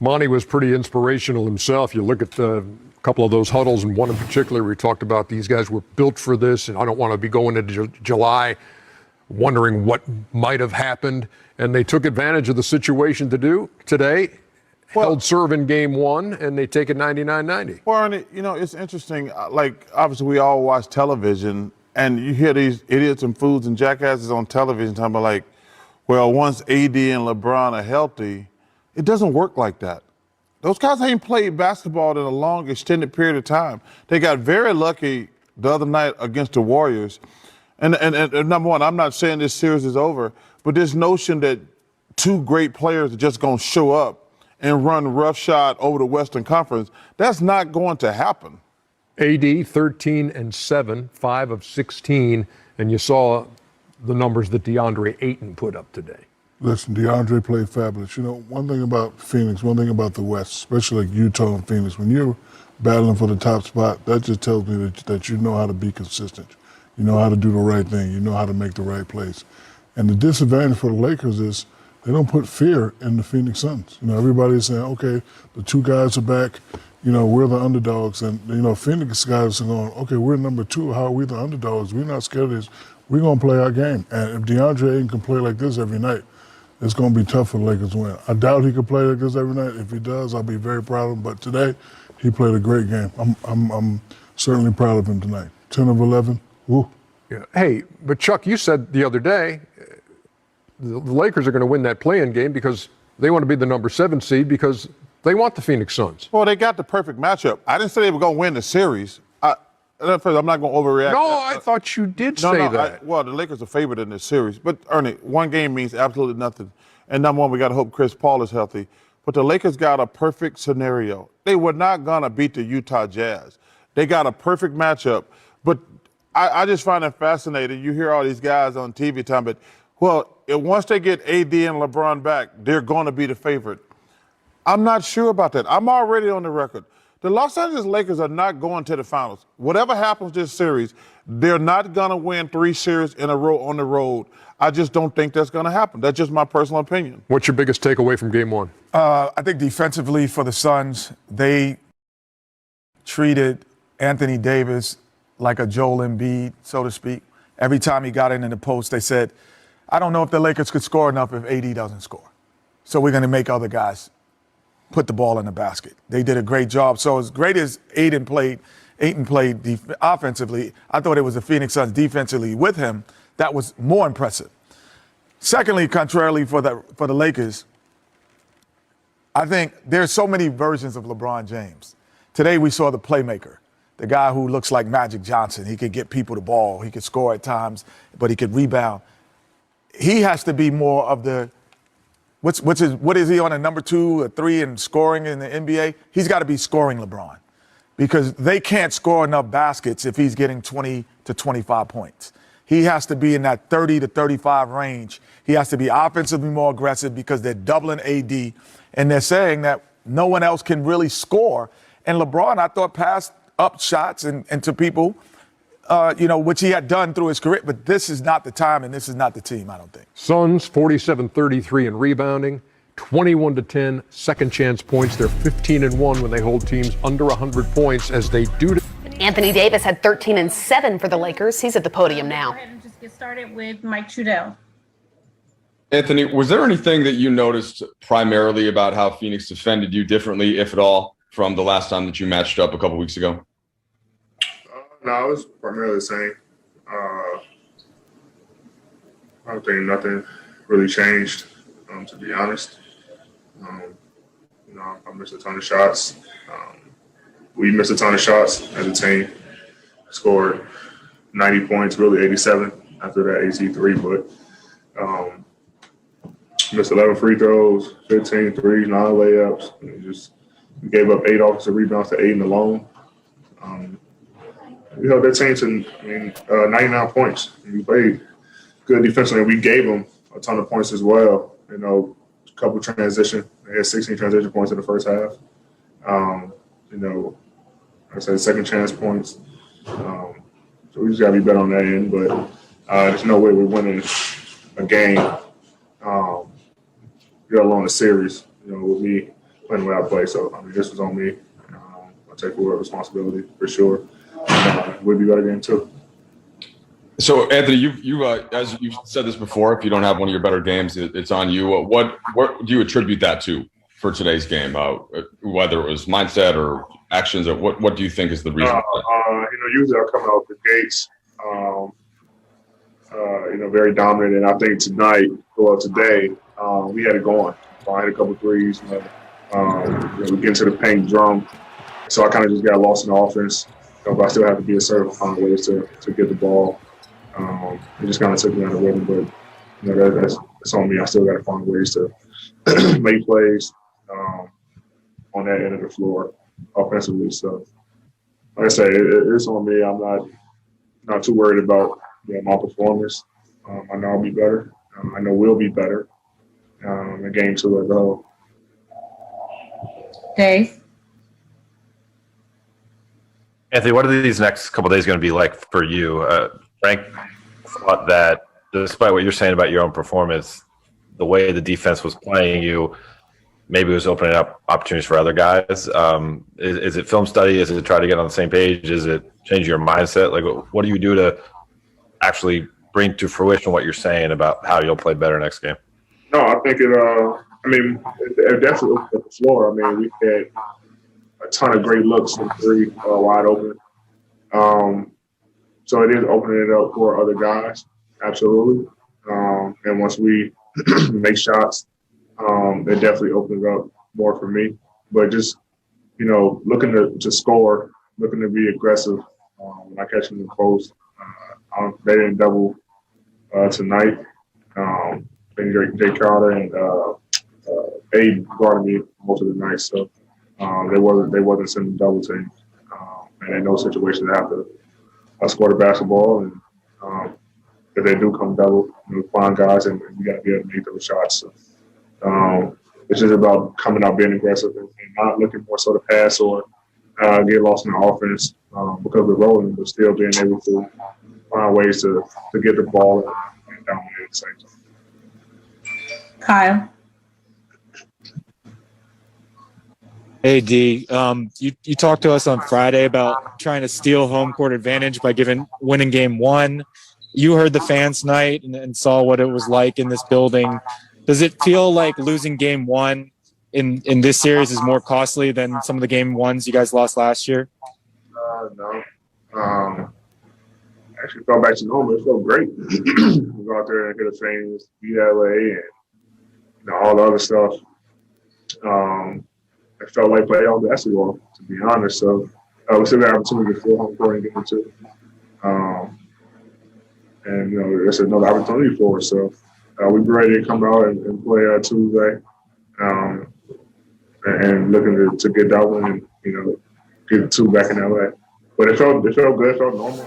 Monty was pretty inspirational himself. You look at a couple of those huddles, and one in particular, we talked about these guys were built for this, and I don't want to be going into July wondering what might have happened. And they took advantage of the situation to do today. Held serve in game one, and they take it 99-90. Well, Ernie, it's interesting. Like, obviously, we all watch television, and you hear these idiots and fools and jackasses on television talking about, like, well, once AD and LeBron are healthy, it doesn't work like that. Those guys ain't played basketball in a long, extended period of time. They got very lucky the other night against the Warriors. And number one, I'm not saying this series is over, but this notion that two great players are just going to show up and run roughshod over the Western Conference, that's not going to happen. AD 13-7, 5 of 16, and you saw the numbers that DeAndre Ayton put up today. Listen, DeAndre played fabulous. One thing about Phoenix, one thing about the West, especially like Utah and Phoenix, when you're battling for the top spot, that just tells me that you know how to be consistent. You know how to do the right thing. You know how to make the right plays. And the disadvantage for the Lakers is they don't put fear in the Phoenix Suns. Everybody's saying, okay, the two guys are back. We're the underdogs. And, Phoenix guys are going, okay, we're number two. How are we the underdogs? We're not scared of this. We're going to play our game. And if DeAndre Ayton can play like this every night, it's going to be tough for the Lakers to win. I doubt he can play like this every night. If he does, I'll be very proud of him. But today, he played a great game. I'm certainly proud of him tonight. 10 of 11. Woo. Yeah. Hey, but Chuck, you said the other day the Lakers are going to win that play-in game because they want to be the number 7 seed because they want the Phoenix Suns. Well, they got the perfect matchup. I didn't say they were going to win the series. I'm not going to overreact. No, I thought you did say that. Well, the Lakers are favored in this series. But, Ernie, one game means absolutely nothing. And number one, we got to hope Chris Paul is healthy. But the Lakers got a perfect scenario. They were not going to beat the Utah Jazz. They got a perfect matchup. But I just find it fascinating. You hear all these guys on TV talking about, well, once they get AD and LeBron back, they're going to be the favorite. I'm not sure about that. I'm already on the record. The Los Angeles Lakers are not going to the finals. Whatever happens this series, they're not going to win 3 series in a row on the road. I just don't think that's going to happen. That's just my personal opinion. What's your biggest takeaway from game one? I think defensively for the Suns, they treated Anthony Davis like a Joel Embiid, so to speak. Every time he got in the post, they said, I don't know if the Lakers could score enough if AD doesn't score. So we're going to make other guys put the ball in the basket. They did a great job. So as great as Ayton played offensively, I thought it was the Phoenix Suns defensively with him that was more impressive. Secondly, contrarily for the Lakers, I think there's so many versions of LeBron James. Today we saw the playmaker, the guy who looks like Magic Johnson. He could get people the ball. He could score at times, but he could rebound. He has to be more of the what is he on a number 2 or 3 in scoring in the NBA? He's got to be scoring LeBron because they can't score enough baskets if he's getting 20 to 25 points. He has to be in that 30 to 35 range. He has to be offensively more aggressive because they're doubling AD and they're saying that no one else can really score. And LeBron, I thought, passed up shots and to people, which he had done through his career. But this is not the time and this is not the team, I don't think. Suns 47-33 in rebounding, 21-10 second chance points. They're 15-1 when they hold teams under 100 points as they do. Anthony Davis had 13-7 for the Lakers. He's at the podium now. Go ahead and just get started with Mike Trudell. Anthony, was there anything that you noticed primarily about how Phoenix defended you differently, if at all, from the last time that you matched up a couple weeks ago? No, it was primarily the same. I don't think nothing really changed, to be honest. I missed a ton of shots. We missed a ton of shots as a team. Scored 90 points, really 87 after that AC3, but missed 11 free throws, 15 threes, 9 layups. We gave up 8 offensive rebounds to Aiden alone. We held that team to 99 points. We played good defensively. We gave them a ton of points as well. A couple transition. They had 16 transition points in the first half. Like I said, second chance points. So we just got to be better on that end. But there's no way we're winning a game, let alone a series. With me playing the way I play. So, I mean, this was on me. I take full responsibility for sure. We'll be better game too. So, Anthony, you as you've said this before, if you don't have one of your better games, it's on you. What do you attribute that to for today's game? Whether it was mindset or actions, or what do you think is the reason? Usually I come out the gates, very dominant, and I think today, we had it going. So I had a couple threes. We get into the paint drum, so I kind of just got lost in the offense. But I still have to be assertive, find ways to get the ball. It just kind of took me out of rhythm, but that's on me. I still got to find ways to make plays on that end of the floor offensively. So, like I say, it's on me. I'm not too worried about my performance. I know I'll be better. I know we'll be better in game 2 as well. Dave? Anthony, what are these next couple of days going to be like for you? Frank thought that despite what you're saying about your own performance, the way the defense was playing you, maybe it was opening up opportunities for other guys. Is it film study? Is it try to get on the same page? Is it change your mindset? Like, what do you do to actually bring to fruition what you're saying about how you'll play better next game? No, I think it definitely opened up the floor. I mean, we had a ton of great looks from 3 wide open. So it is opening it up for other guys, absolutely. And once we make shots, it definitely opens up more for me. But just, looking to score, looking to be aggressive when I catch them in the post. They didn't double tonight. I think Jay Crowder and Aiden guarded me most of the night, so they wasn't sending double teams. And in those situations, I have to score the basketball, and if they do come double, find guys, and we got to be able to make those shots. So, it's just about coming out, being aggressive, and not looking more so to pass or get lost in the offense because we're rolling, but still being able to find ways to get the ball and dominate at the same time. Kyle? Hey, D. You talked to us on Friday about trying to steal home court advantage by winning game 1. You heard the fans tonight and saw what it was like in this building. Does it feel like losing game 1 in this series is more costly than some of the game 1s you guys lost last year? No. Actually felt back to normal. It felt great. We go out there and get the fans, beat LA, and all the other stuff. It felt like playoff basketball, to be honest. So we still got an opportunity to fill home court and game 2. And it's another opportunity for us. So we're ready to come out and play Tuesday, and looking to get that one and get 2 back in LA. But it felt good. It felt normal.